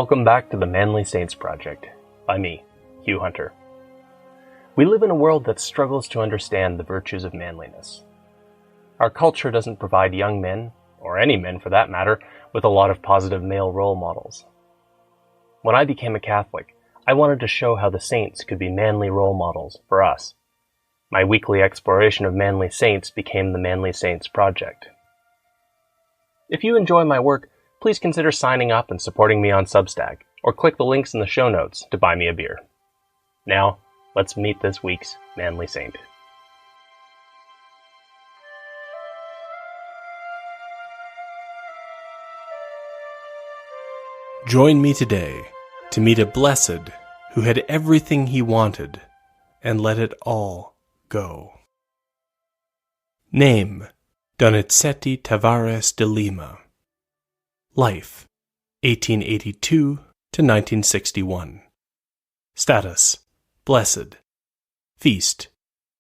Welcome back to the Manly Saints Project, by me, Hugh Hunter. We live in a world that struggles to understand the virtues of manliness. Our culture doesn't provide young men, or any men for that matter, with a lot of positive male role models. When I became a Catholic, I wanted to show how the saints could be manly role models for us. My weekly exploration of manly saints became the Manly Saints Project. If you enjoy my work, please consider signing up and supporting me on Substack, or click the links in the show notes to buy me a beer. Now, let's meet this week's Manly Saint. Join me today to meet a blessed who had everything he wanted and let it all go. Name: Donizetti Tavares de Lima. Life: 1882 to 1961. Status: Blessed. Feast: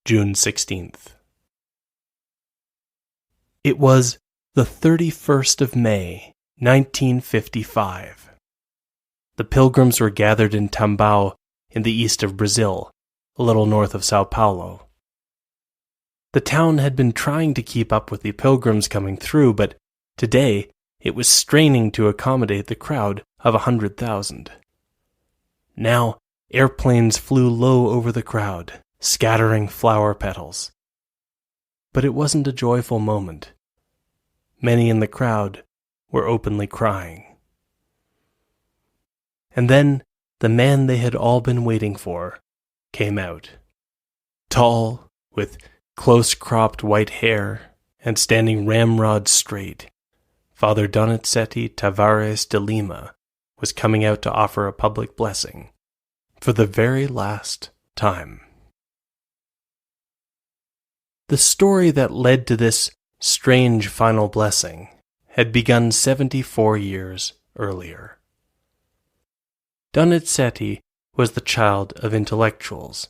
June 16th. It was the 31st of May, 1955. The pilgrims were gathered in Tambao in the east of Brazil, a little north of Sao Paulo. The town had been trying to keep up with the pilgrims coming through, but today it was straining to accommodate the crowd of 100,000. Now, airplanes flew low over the crowd, scattering flower petals. But it wasn't a joyful moment. Many in the crowd were openly crying. And then the man they had all been waiting for came out. Tall, with close-cropped white hair, and standing ramrod straight, Father Donizetti Tavares de Lima was coming out to offer a public blessing for the very last time. The story that led to this strange final blessing had begun 74 years earlier. Donizetti was the child of intellectuals.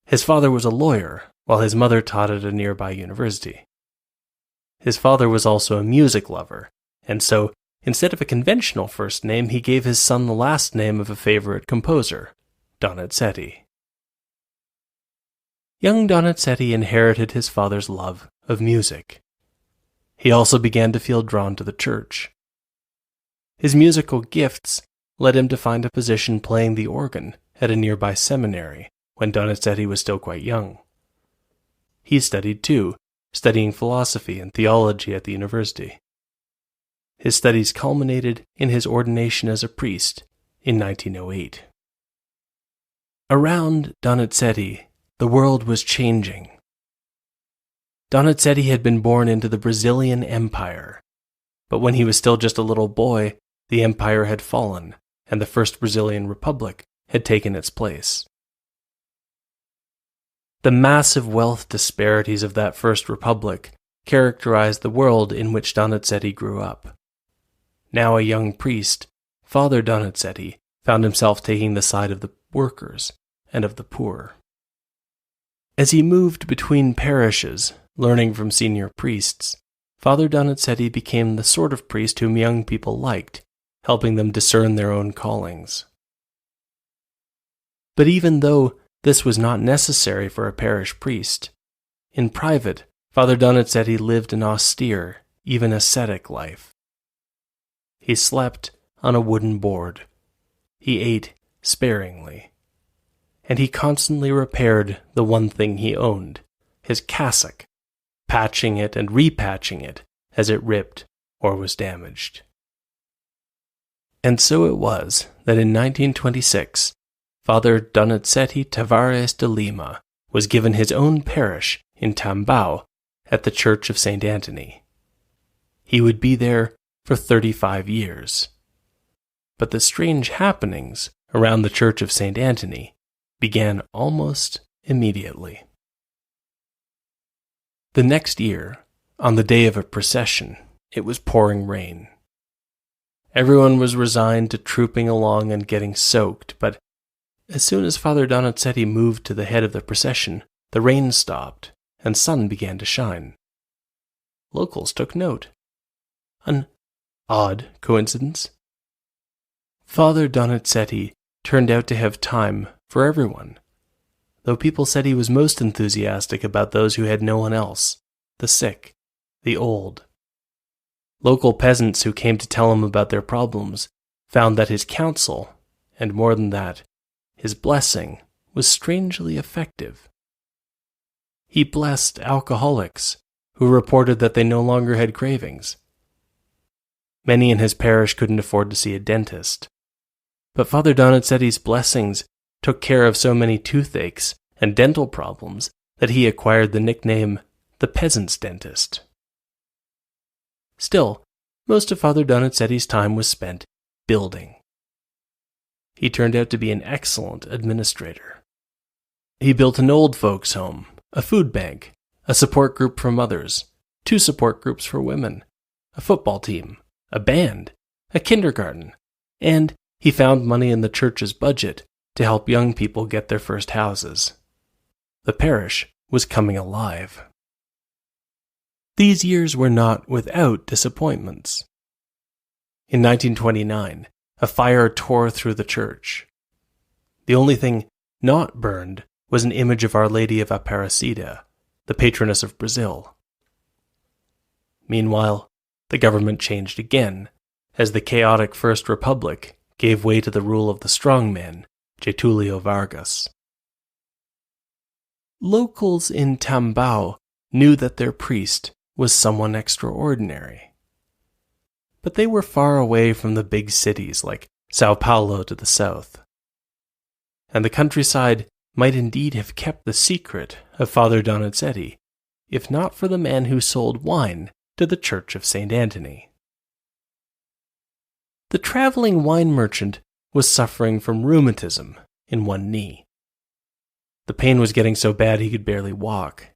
His father was a lawyer, while his mother taught at a nearby university. His father was also a music lover, and so, instead of a conventional first name, he gave his son the last name of a favorite composer, Donizetti. Young Donizetti inherited his father's love of music. He also began to feel drawn to the church. His musical gifts led him to find a position playing the organ at a nearby seminary when Donizetti was still quite young. He studied too, studying philosophy and theology at the university. His studies culminated in his ordination as a priest in 1908. Around Donizetti, the world was changing. Donizetti had been born into the Brazilian Empire, but when he was still just a little boy, the empire had fallen, and the first Brazilian Republic had taken its place. The massive wealth disparities of that first republic characterized the world in which Donizetti grew up. Now a young priest, Father Donizetti found himself taking the side of the workers and of the poor. As he moved between parishes, learning from senior priests, Father Donizetti became the sort of priest whom young people liked, helping them discern their own callings. But even though this was not necessary for a parish priest, in private, Father Donizetti lived an austere, even ascetic life. He slept on a wooden board. He ate sparingly. And he constantly repaired the one thing he owned, his cassock, patching it and repatching it as it ripped or was damaged. And so it was that in 1926, Father Donizetti Tavares de Lima was given his own parish in Tambao at the Church of St. Anthony. He would be there for 35 years. But the strange happenings around the Church of St. Anthony began almost immediately. The next year, on the day of a procession, it was pouring rain. Everyone was resigned to trooping along and getting soaked, but as soon as Father Donizetti moved to the head of the procession, the rain stopped and sun began to shine. Locals took note. An odd coincidence. Father Donizetti turned out to have time for everyone, though people said he was most enthusiastic about those who had no one else, the sick, the old. Local peasants who came to tell him about their problems found that his counsel, and more than that, his blessing, was strangely effective. He blessed alcoholics who reported that they no longer had cravings. Many in his parish couldn't afford to see a dentist, but Father Donizetti's blessings took care of so many toothaches and dental problems that he acquired the nickname the peasant's dentist. Still, most of Father Donizetti's time was spent building. He turned out to be an excellent administrator. He built an old folks' home, a food bank, a support group for mothers, 2 support groups for women, a football team, a band, a kindergarten, and he found money in the church's budget to help young people get their first houses. The parish was coming alive. These years were not without disappointments. In 1929, a fire tore through the church. The only thing not burned was an image of Our Lady of Aparecida, the patroness of Brazil. Meanwhile, the government changed again, as the chaotic First Republic gave way to the rule of the strongman, Getúlio Vargas. Locals in Tambão knew that their priest was someone extraordinary. But they were far away from the big cities like São Paulo to the south. And the countryside might indeed have kept the secret of Father Donizetti, if not for the man who sold wine to the Church of St. Anthony. The traveling wine merchant was suffering from rheumatism in one knee. The pain was getting so bad he could barely walk.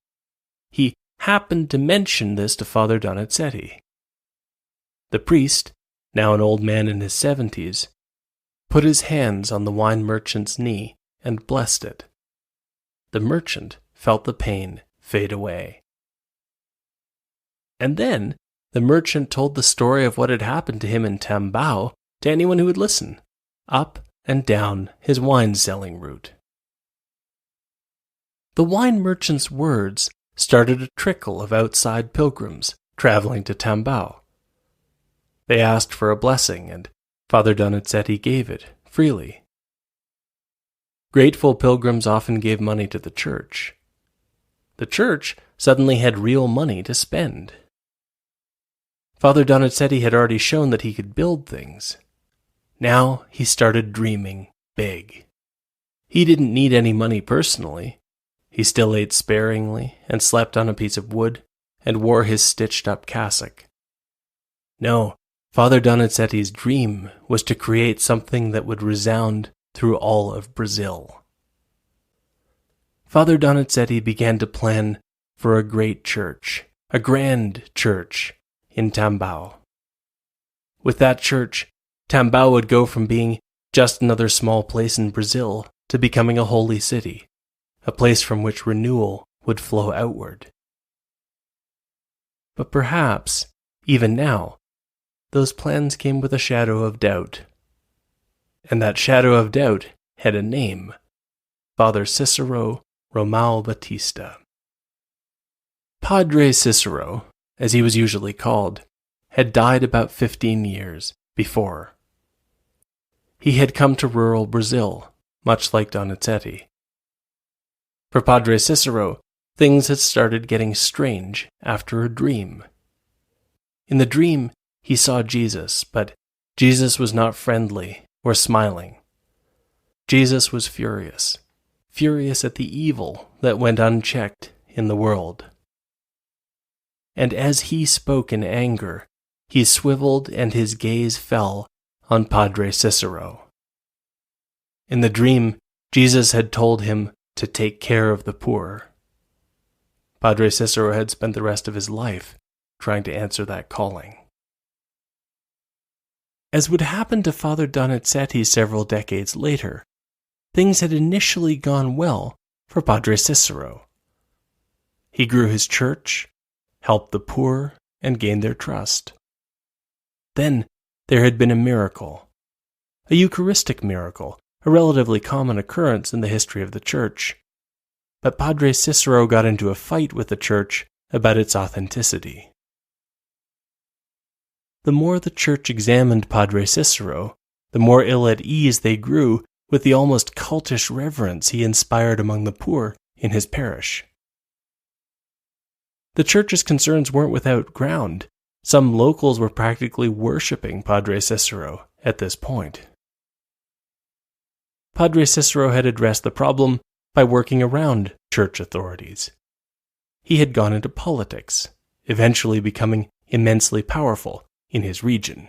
He happened to mention this to Father Donizetti. The priest, now an old man in his 70s, put his hands on the wine merchant's knee and blessed it. The merchant felt the pain fade away. And then the merchant told the story of what had happened to him in Tambão to anyone who would listen, up and down his wine-selling route. The wine merchant's words started a trickle of outside pilgrims traveling to Tambão. They asked for a blessing, and Father Donizetti gave it freely. Grateful pilgrims often gave money to the church. The church suddenly had real money to spend. Father Donizetti had already shown that he could build things. Now he started dreaming big. He didn't need any money personally. He still ate sparingly and slept on a piece of wood and wore his stitched-up cassock. No, Father Donizetti's dream was to create something that would resound through all of Brazil. Father Donizetti began to plan for a great church, a grand church, in Tambão. With that church, Tambão would go from being just another small place in Brazil to becoming a holy city, a place from which renewal would flow outward. But perhaps, even now, those plans came with a shadow of doubt. And that shadow of doubt had a name: Father Cicero Romão Batista. Padre Cicero, as he was usually called, had died about 15 years before. He had come to rural Brazil, much like Donizetti. For Padre Cicero, things had started getting strange after a dream. In the dream, he saw Jesus, but Jesus was not friendly or smiling. Jesus was furious at the evil that went unchecked in the world. And as he spoke in anger, he swiveled and his gaze fell on Padre Cicero. In the dream, Jesus had told him to take care of the poor. Padre Cicero had spent the rest of his life trying to answer that calling. As would happen to Father Donizetti several decades later, things had initially gone well for Padre Cicero. He grew his church, helped the poor, and gained their trust. Then there had been a miracle. a Eucharistic miracle, a relatively common occurrence in the history of the Church. But Padre Cicero got into a fight with the Church about its authenticity. The more the Church examined Padre Cicero, the more ill at ease they grew with the almost cultish reverence he inspired among the poor in his parish. The Church's concerns weren't without ground. Some locals were practically worshipping Padre Cicero at this point. Padre Cicero had addressed the problem by working around church authorities. He had gone into politics, eventually becoming immensely powerful in his region.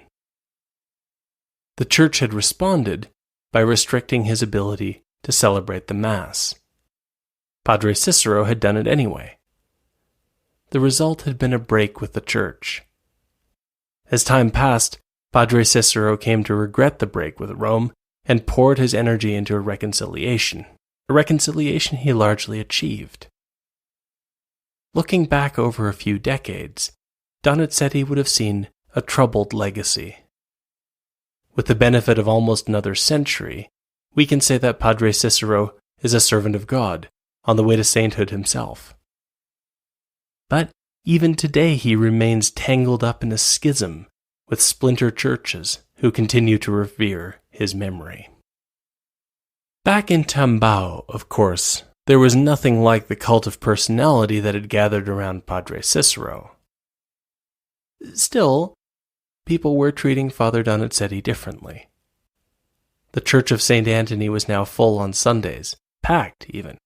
The Church had responded by restricting his ability to celebrate the Mass. Padre Cicero had done it anyway. The result had been a break with the Church. As time passed, Padre Cicero came to regret the break with Rome and poured his energy into a reconciliation he largely achieved. Looking back over a few decades, Donizetti would have seen a troubled legacy. With the benefit of almost another century, we can say that Padre Cicero is a servant of God on the way to sainthood himself. But even today he remains tangled up in a schism with splinter churches who continue to revere his memory. Back in Tambao, of course, there was nothing like the cult of personality that had gathered around Padre Cicero. Still, people were treating Father Donizetti differently. The Church of St. Anthony was now full on Sundays, packed even.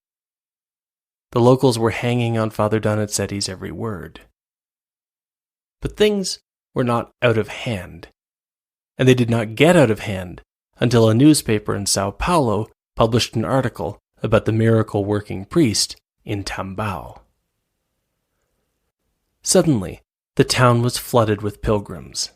The locals were hanging on Father Donizetti's every word. But things were not out of hand, and they did not get out of hand until a newspaper in Sao Paulo published an article about the miracle-working priest in Tambao. Suddenly, the town was flooded with pilgrims.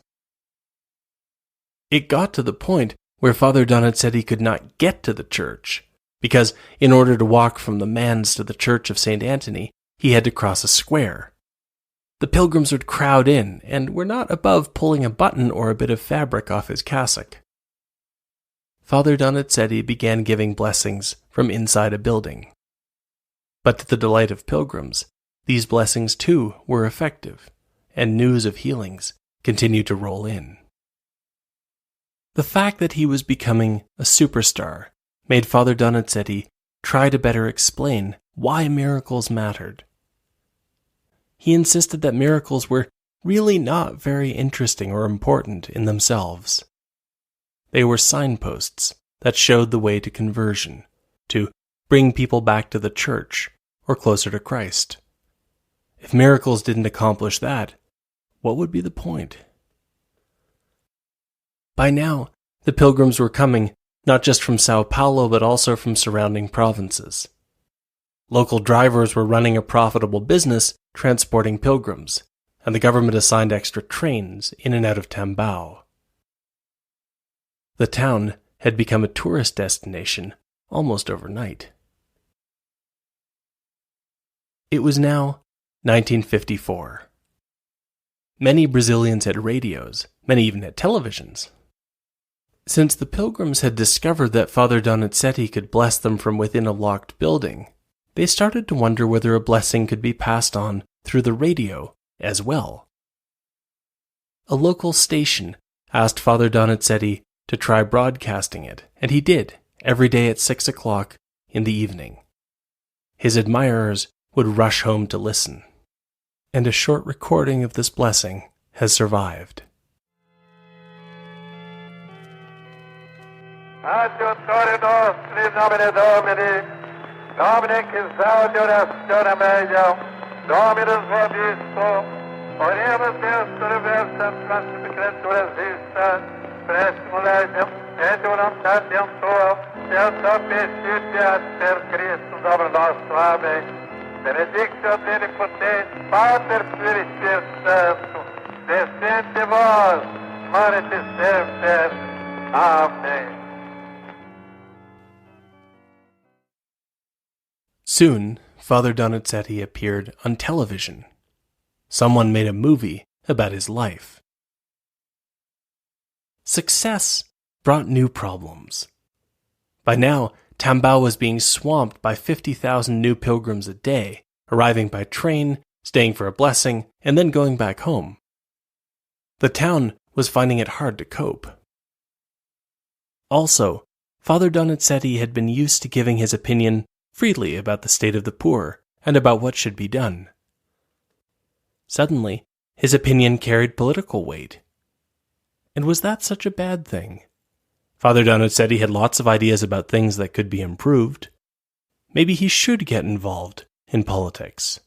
It got to the point where Father Donizetti could not get to the church, because in order to walk from the manse to the Church of St. Anthony, he had to cross a square. The pilgrims would crowd in, and were not above pulling a button or a bit of fabric off his cassock. Father Donizetti began giving blessings from inside a building. But to the delight of pilgrims, these blessings too were effective, and news of healings continued to roll in. The fact that he was becoming a superstar made Father Donizetti try to better explain why miracles mattered. He insisted that miracles were really not very interesting or important in themselves. They were signposts that showed the way to conversion, to bring people back to the church or closer to Christ. If miracles didn't accomplish that, what would be the point? By now, the pilgrims were coming not just from Sao Paulo but also from surrounding provinces. Local drivers were running a profitable business transporting pilgrims, and the government assigned extra trains in and out of Tambao. The town had become a tourist destination almost overnight. It was now 1954. Many Brazilians had radios, many even had televisions. Since the pilgrims had discovered that Father Donizetti could bless them from within a locked building, they started to wonder whether a blessing could be passed on through the radio as well. A local station asked Father Donizetti to try broadcasting it, and he did, every day at 6 o'clock in the evening. His admirers would rush home to listen, and a short recording of this blessing has survived. Adiutori nostri nomine Domini, Domine qui saudiore meam, Dominus vobisco, oremus Deus reversam transpecretur exista, prestimum legem, et voluntatem tuam, et sapicitia per Christum Domino nostro. Amen. Benedictio Omnipotens, Pater Spiritus Sanctus, descende vos, manete semper. Amen. Soon, Father Donizetti appeared on television. Someone made a movie about his life. Success brought new problems. By now, Tambao was being swamped by 50,000 new pilgrims a day, arriving by train, staying for a blessing, and then going back home. The town was finding it hard to cope. Also, Father Donizetti had been used to giving his opinion freely about the state of the poor and about what should be done. Suddenly, his opinion carried political weight. And was that such a bad thing? Father Donizetti had lots of ideas about things that could be improved. Maybe he should get involved in politics.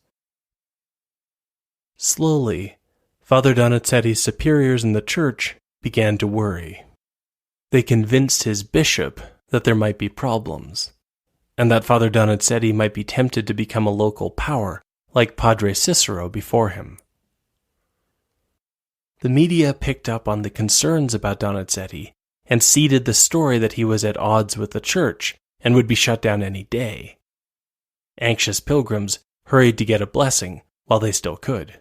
Slowly, Father Donizetti's superiors in the church began to worry. They convinced his bishop that there might be problems, and that Father Donizetti might be tempted to become a local power like Padre Cicero before him. The media picked up on the concerns about Donizetti and seeded the story that he was at odds with the church and would be shut down any day. Anxious pilgrims hurried to get a blessing while they still could.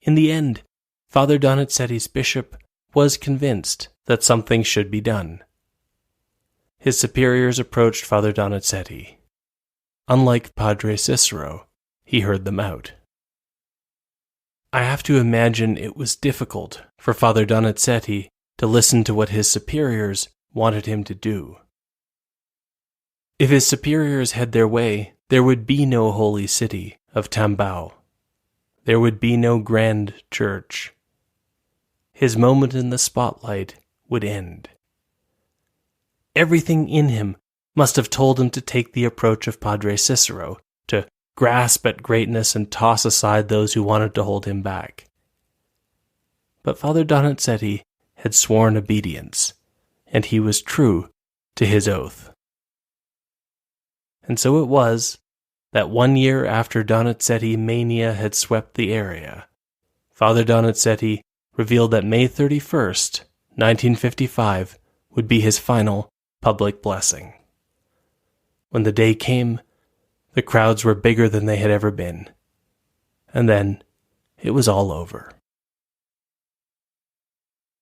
In the end, Father Donizetti's bishop was convinced that something should be done. His superiors approached Father Donizetti. Unlike Padre Cicero, he heard them out. I have to imagine it was difficult for Father Donizetti to listen to what his superiors wanted him to do. If his superiors had their way, there would be no holy city of Tambao. There would be no grand church. His moment in the spotlight would end. Everything in him must have told him to take the approach of Padre Cicero, to grasp at greatness and toss aside those who wanted to hold him back. But Father Donizetti had sworn obedience, and he was true to his oath. And so it was that 1 year after Donizetti mania had swept the area, Father Donizetti revealed that May 31st, 1955, would be his final public blessing. When the day came, the crowds were bigger than they had ever been. And then it was all over.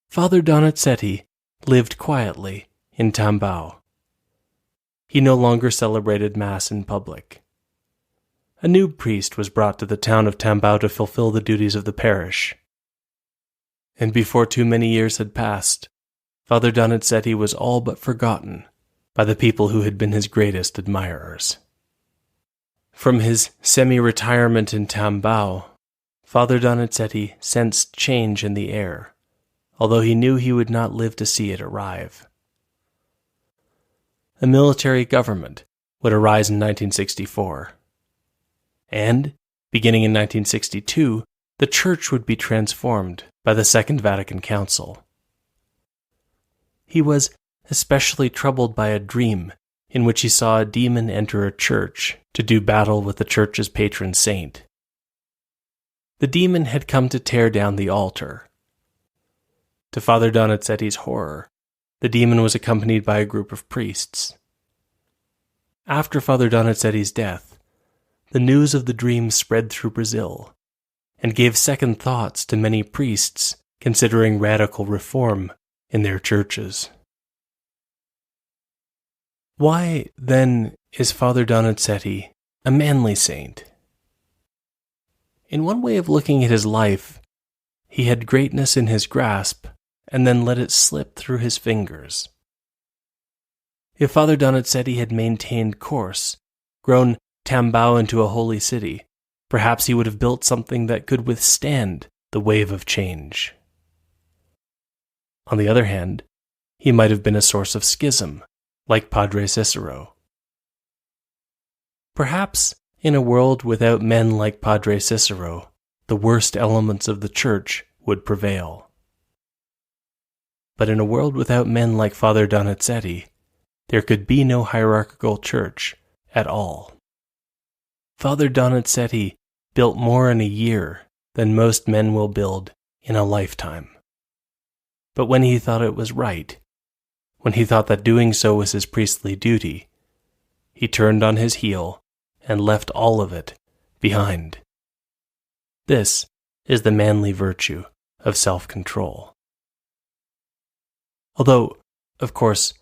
Father Donizetti lived quietly in Tambao. He no longer celebrated Mass in public. A new priest was brought to the town of Tambao to fulfill the duties of the parish. And before too many years had passed, Father Donizetti was all but forgotten by the people who had been his greatest admirers. From his semi-retirement in Tambao, Father Donizetti sensed change in the air, although he knew he would not live to see it arrive. A military government would arise in 1964. And, beginning in 1962, the Church would be transformed by the Second Vatican Council. He was especially troubled by a dream in which he saw a demon enter a church to do battle with the church's patron saint. The demon had come to tear down the altar. To Father Donizetti's horror, the demon was accompanied by a group of priests. After Father Donizetti's death, the news of the dream spread through Brazil and gave second thoughts to many priests considering radical reform in their churches. Why, then, is Father Donizetti a manly saint? In one way of looking at his life, he had greatness in his grasp and then let it slip through his fingers. If Father Donizetti had maintained course, grown Tambao into a holy city, perhaps he would have built something that could withstand the wave of change. On the other hand, he might have been a source of schism, like Padre Cicero. Perhaps, in a world without men like Padre Cicero, the worst elements of the Church would prevail. But in a world without men like Father Donizetti, there could be no hierarchical church at all. Father Donizetti built more in a year than most men will build in a lifetime. But when he thought it was right, when he thought that doing so was his priestly duty, he turned on his heel and left all of it behind. This is the manly virtue of self-control. Although, of course,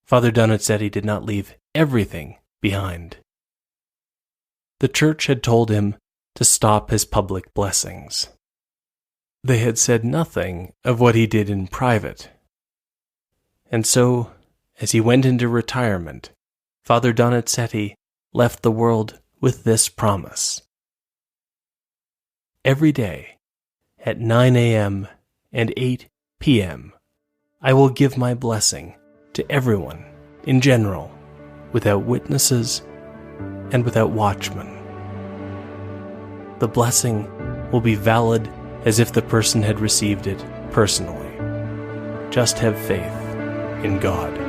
Father Donizetti did not leave everything behind. The church had told him to stop his public blessings. They had said nothing of what he did in private. And so, as he went into retirement, Father Donizetti left the world with this promise. Every day, at 9 a.m. and 8 p.m., I will give my blessing to everyone in general, without witnesses and without watchmen. The blessing will be valid as if the person had received it personally. Just have faith in God.